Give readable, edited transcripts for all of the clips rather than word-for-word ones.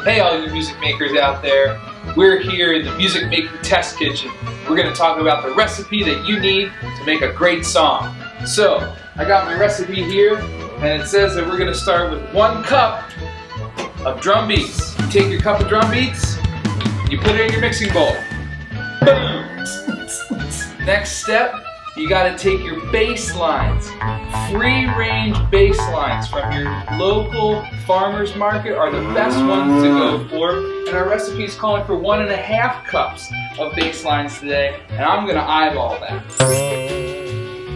Hey all you music makers out there, we're here in the Music Making Test Kitchen. We're going to talk about the recipe that you need to make a great song. So, I got my recipe here, and it says that we're going to start with 1 cup of drum beats. You take your cup of drum beats, you put it in your mixing bowl. Boom! Next step, you got to take your bass lines. Free-range bass lines from your local farmer's market are the best ones to go for. And our recipe is calling for 1.5 cups of bass lines today, and I'm going to eyeball that.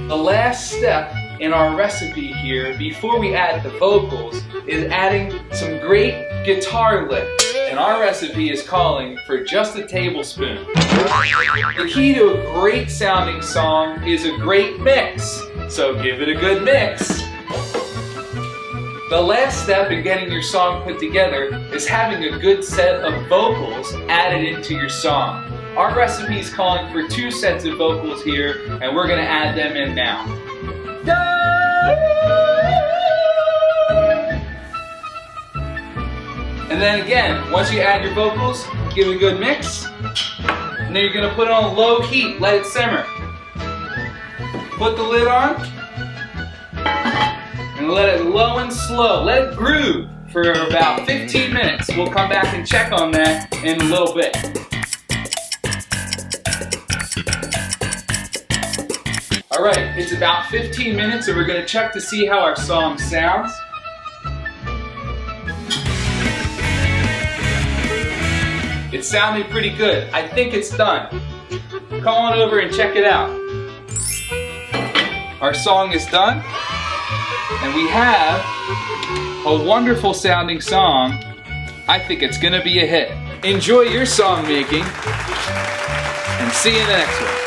The last step in our recipe here, before we add the vocals, is adding some great guitar licks. And our recipe is calling for just a tablespoon. The key to a great sounding song is a great mix. So give it a good mix. The last step in getting your song put together is having a good set of vocals added into your song. Our recipe is calling for 2 sets of vocals here, and we're going to add them in now. And then again, once you add your vocals, give it a good mix, and then you're going to put it on low heat, let it simmer. Put the lid on, and let it low and slow. Let it groove for about 15 minutes. We'll come back and check on that in a little bit. Alright, it's about 15 minutes, and we're going to check to see how our song sounds. It sounded pretty good. I think it's done. Come on over and check it out. Our song is done, and we have a wonderful sounding song. I think it's gonna be a hit. Enjoy your song making, and see you in the next one.